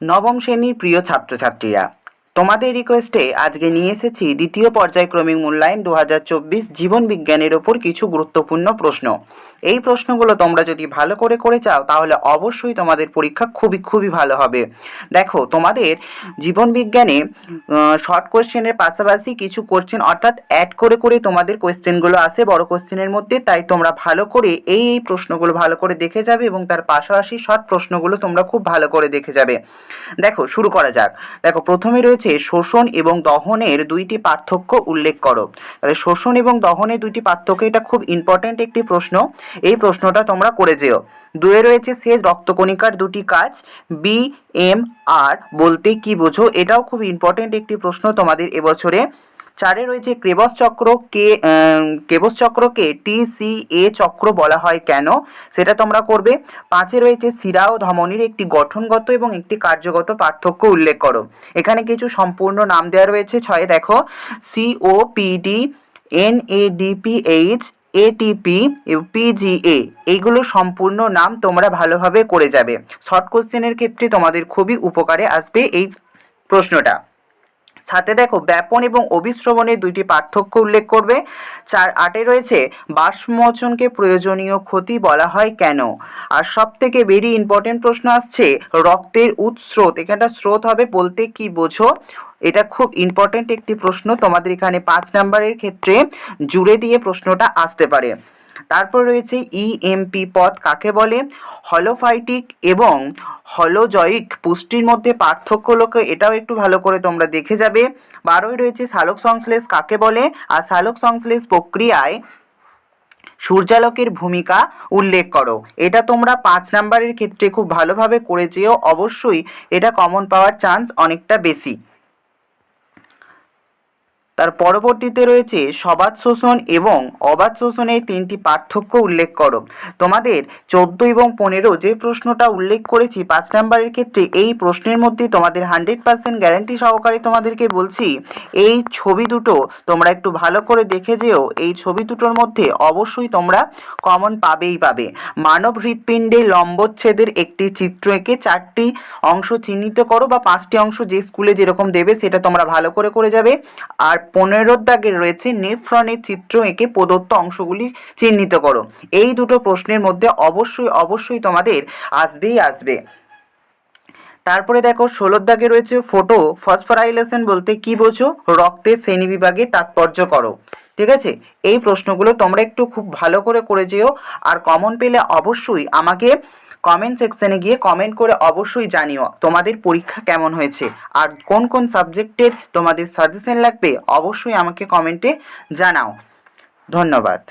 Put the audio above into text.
নবম শ্রেণীর প্রিয় ছাত্রছাত্রীরা, তোমাদের রিকোয়েস্টে আজকে নিয়ে এসেছি দ্বিতীয় পর্যায়ক্রমিক মূল্যায়ন 2024 জীবন বিজ্ঞানের ওপর কিছু গুরুত্বপূর্ণ প্রশ্ন। এই প্রশ্নগুলো তোমরা যদি ভালো করে চাও তাহলে অবশ্যই তোমাদের পরীক্ষা খুবই ভালো হবে। দেখো, তোমাদের জীবন বিজ্ঞানে শর্ট কোশ্চেনের পাশাপাশি কিছু কোশ্চেন অর্থাৎ অ্যাড করে তোমাদের কোশ্চেনগুলো আসে বড় কোশ্চেনের মধ্যে, তাই তোমরা ভালো করে এই প্রশ্নগুলো ভালো করে দেখে যাবে এবং তার পাশাপাশি শর্ট প্রশ্নগুলো তোমরা খুব ভালো করে দেখে যাবে। দেখো, শুরু করা যাক। দেখো, প্রথমে রয়েছে শোষণ এবং দহনের দুইটি পার্থক্য উল্লেখ করো। তাহলে শোষণ এবং দহনের দুইটি পার্থক্য, এটা খুব ইম্পর্টেন্ট একটি প্রশ্ন। এই প্রশ্নটা তোমরা করে যেও। দুয়ে রয়েছে সেচ রক্তকণিকার দুটি কাজ, BMR বলতে কি বোঝো? এটাও খুব ইম্পর্টেন্ট একটি প্রশ্ন তোমাদের এবছরে। চারে রয়েছে ক্রেবস চক্রকে TCA চক্র বলা হয় কেন? সেটা তোমরা করবে। পাঁচে রয়েছে শিরা ও ধমনির একটি গঠনগত এবং একটি কার্যগত পার্থক্য উল্লেখ করো। এখানে কিছু সম্পূর্ণ নাম দেওয়া রয়েছে। ছয়ে দেখো COPD, NADPH, ATP, PGA, এইগুলো সম্পূর্ণ নাম তোমরা ভালোভাবে করে যাবে। শর্ট কোশ্চেনের ক্ষেত্রে তোমাদের খুবই উপকারে আসবে এই প্রশ্নটা। সাথে দেখো ব্যাপন এবং অভিশ্রবণের দুইটি পার্থক্য উল্লেখ করবে। আটে রয়েছে বাষ্পমোচনকে প্রয়োজনীয় ক্ষতি বলা হয় কেন? আর সব থেকে ভেরি ইম্পর্টেন্ট প্রশ্ন আসছে রক্তের উৎস্রোত, এখানটা স্রোত হবে বলতে কি বোঝো? এটা খুব ইম্পর্টেন্ট একটি প্রশ্ন, তোমাদের এখানে 5 নাম্বারের ক্ষেত্রে জুড়ে দিয়ে প্রশ্নটা আসতে পারে। তারপর রয়েছে EMP পথ কাকে বলে? হলোফাইটিক এবং হলোজয়িক পুষ্টির মধ্যে পার্থক্য লোকে, এটাও একটু ভালো করে তোমরা দেখে যাবে। 12ই রয়েছে সালোক সংশ্লেষ কাকে বলে? আর সালোক সংশ্লেষ প্রক্রিয়ায় সূর্যালোকের ভূমিকা উল্লেখ করো। এটা তোমরা 5 নাম্বারের ক্ষেত্রে খুব ভালোভাবে করে যেও, অবশ্যই এটা কমন পাওয়ার চান্স অনেকটা বেশি। তার পরবর্তীতে রয়েছে সবাত শোষণ এবং অবাত শোষণের তিনটি পার্থক্য উল্লেখ করো। তোমাদের 14 এবং 15 যে প্রশ্নটা উল্লেখ করেছি 5 নাম্বারের ক্ষেত্রে, এই প্রশ্নের মধ্যে তোমাদের 100% গ্যারান্টি সহকারে তোমাদেরকে বলছি এই ছবি দুটো তোমরা একটু ভালো করে দেখে যেও। এই ছবি দুটোর মধ্যে অবশ্যই তোমরা কমন পাবে। মানব হৃৎপিণ্ডে লম্বচ্ছেদের একটি চিত্র এঁকে 4টি অংশ চিহ্নিত করো, বা 5টি অংশ যে স্কুলে যেরকম দেবে সেটা তোমরা ভালো করে যাবে। আর 15 দাগে রয়েছে নেফ্রনের চিত্র এঁকে প্রদত্ত অংশগুলি চিহ্নিত করো। এই দুটো প্রশ্নের মধ্যে অবশ্যই তোমাদের আসবে। তারপরে দেখো 16 দাগে রয়েছে ফটো ফসফোরাইলেশন বলতে কি বোঝো? রক্তের শ্রেণীবিভাগে তাৎপর্য করো। ঠিক আছে, এই প্রশ্নগুলো তোমরা একটু খুব ভালো করে যেও। আর কমন পেলে অবশ্যই আমাকে কমেন্ট সেকশনে গিয়ে কমেন্ট করে অবশ্যই জানিও তোমাদের পরীক্ষা কেমন হয়েছে, আর কোন সাবজেক্টের তোমাদের সাজেশন লাগবে অবশ্যই আমাকে কমেন্টে জানাও। ধন্যবাদ।